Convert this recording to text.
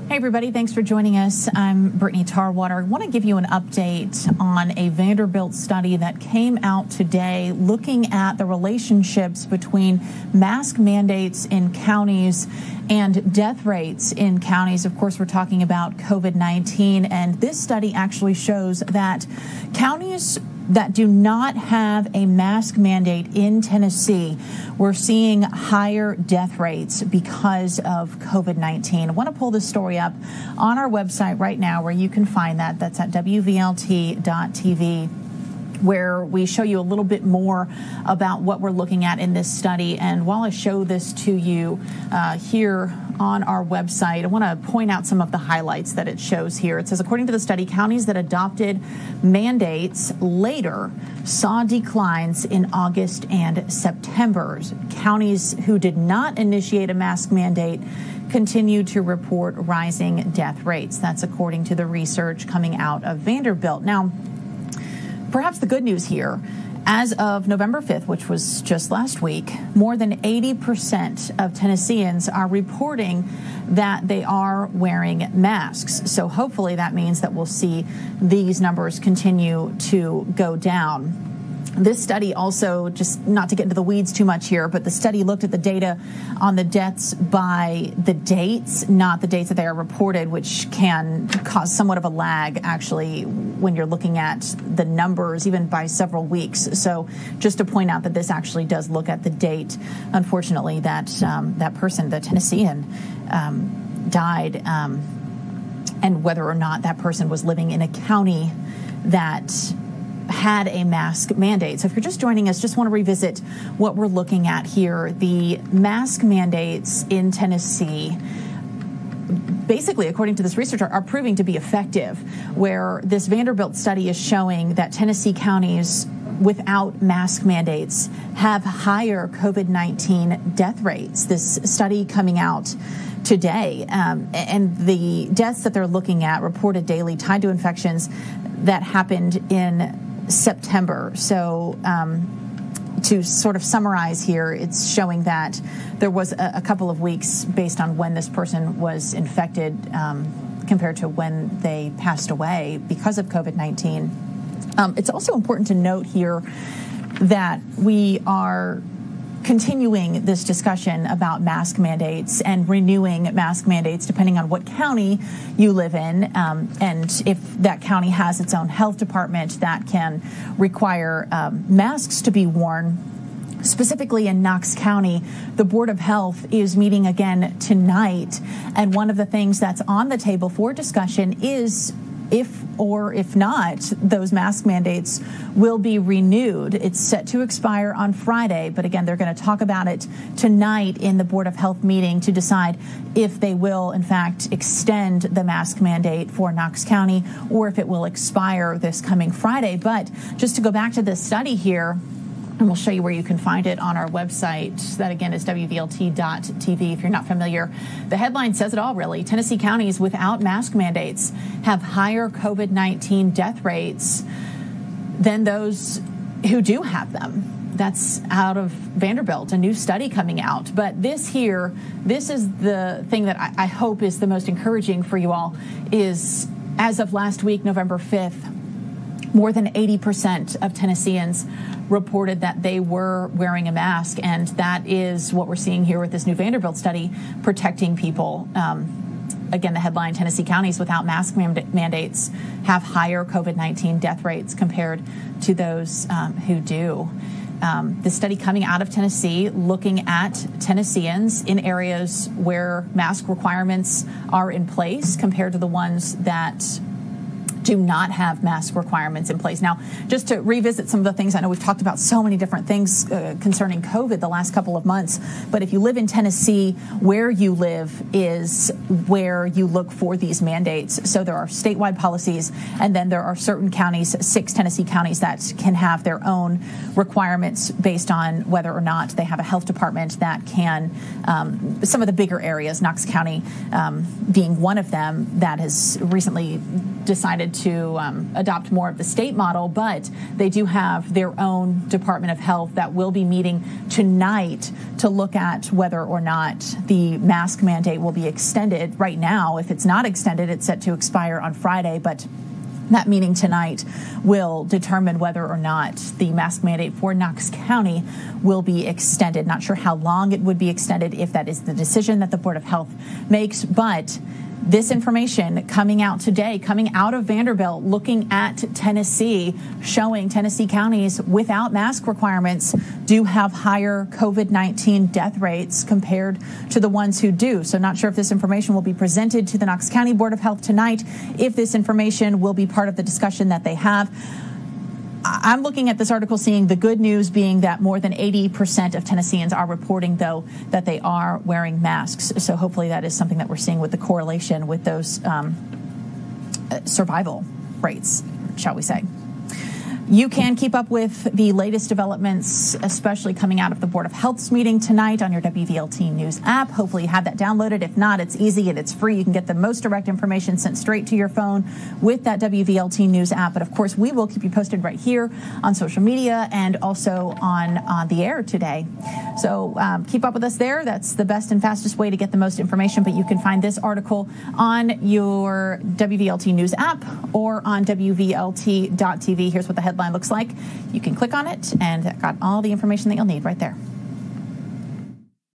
Hey, everybody. Thanks for joining us. I'm Brittany Tarwater. I want to give you an update on a Vanderbilt study that came out today looking at the relationships between mask mandates in counties and death rates in counties. Of course, we're talking about COVID-19, and this study actually shows that counties that do not have a mask mandate in Tennessee, we're seeing higher death rates because of COVID-19. I want to pull this story up on our website right now where you can find that. That's at WVLT.tv, where we show you a little bit more about what we're looking at in this study. And while I show this to you here on our website, I want to point out some of the highlights that it shows here. It says, according to the study, counties that adopted mandates later saw declines in August and September. Counties who did not initiate a mask mandate continue to report rising death rates. That's according to the research coming out of Vanderbilt. Now, perhaps the good news here, as of November 5th, which was just last week, more than 80% of Tennesseans are reporting that they are wearing masks. So hopefully that means that we'll see these numbers continue to go down. This study also, just not to get into the weeds too much here, but the study looked at the data on the deaths by the dates, not the dates that they are reported, which can cause somewhat of a lag, actually, when you're looking at the numbers, even by several weeks. So just to point out that this actually does look at the date, unfortunately, that that person, the Tennessean, died, and whether or not that person was living in a county that had a mask mandate. So if you're just joining us, just want to revisit what we're looking at here. The mask mandates in Tennessee, basically, according to this research, are proving to be effective, where this Vanderbilt study is showing that Tennessee counties without mask mandates have higher COVID-19 death rates. This study coming out today, and the deaths that they're looking at reported daily tied to infections that happened in September. So to sort of summarize here, it's showing that there was a couple of weeks based on when this person was infected compared to when they passed away because of COVID-19. It's also important to note here that we are continuing this discussion about mask mandates and renewing mask mandates depending on what county you live in. And if that county has its own health department that can require masks to be worn. Specifically in Knox County, the Board of Health is meeting again tonight. And one of the things that's on the table for discussion is if or if not, those mask mandates will be renewed. It's set to expire on Friday, but again, they're going to talk about it tonight in the Board of Health meeting to decide if they will, in fact, extend the mask mandate for Knox County or if it will expire this coming Friday. But just to go back to this study here, and we'll show you where you can find it on our website. That, again, is WVLT.tv if you're not familiar. The headline says it all, really. Tennessee counties without mask mandates have higher COVID-19 death rates than those who do have them. That's out of Vanderbilt, a new study coming out. But this is the thing that I hope is the most encouraging for you all, is as of last week, November 5th, more than 80% of Tennesseans reported that they were wearing a mask, and that is what we're seeing here with this new Vanderbilt study, protecting people. Again, the headline, Tennessee counties without mask mandates have higher COVID-19 death rates compared to those who do. The study coming out of Tennessee looking at Tennesseans in areas where mask requirements are in place compared to the ones that do not have mask requirements in place. Now, just to revisit some of the things, I know we've talked about so many different things concerning COVID the last couple of months, but if you live in Tennessee, where you live is where you look for these mandates. So there are statewide policies, and then there are certain counties, 6 Tennessee counties, that can have their own requirements based on whether or not they have a health department that can, some of the bigger areas, Knox County being one of them, that has recently decided to adopt more of the state model, but they do have their own Department of Health that will be meeting tonight to look at whether or not the mask mandate will be extended. Right now, if it's not extended, it's set to expire on Friday, but that meeting tonight will determine whether or not the mask mandate for Knox County will be extended. Not sure how long it would be extended if that is the decision that the Board of Health makes, but this information coming out today, coming out of Vanderbilt, looking at Tennessee, showing Tennessee counties without mask requirements do have higher COVID-19 death rates compared to the ones who do. So not sure if this information will be presented to the Knox County Board of Health tonight, if this information will be part of the discussion that they have. I'm looking at this article seeing the good news being that more than 80% of Tennesseans are reporting, though, that they are wearing masks. So hopefully that is something that we're seeing with the correlation with those survival rates, shall we say. You can keep up with the latest developments, especially coming out of the Board of Health's meeting tonight, on your WVLT News app. Hopefully you have that downloaded. If not, it's easy and it's free. You can get the most direct information sent straight to your phone with that WVLT News app. But of course, we will keep you posted right here on social media and also on the air today. So keep up with us there. That's the best and fastest way to get the most information. But you can find this article on your WVLT News app or on WVLT.tv. Here's what the headline looks like. You can click on it, and that got all the information that you'll need right there.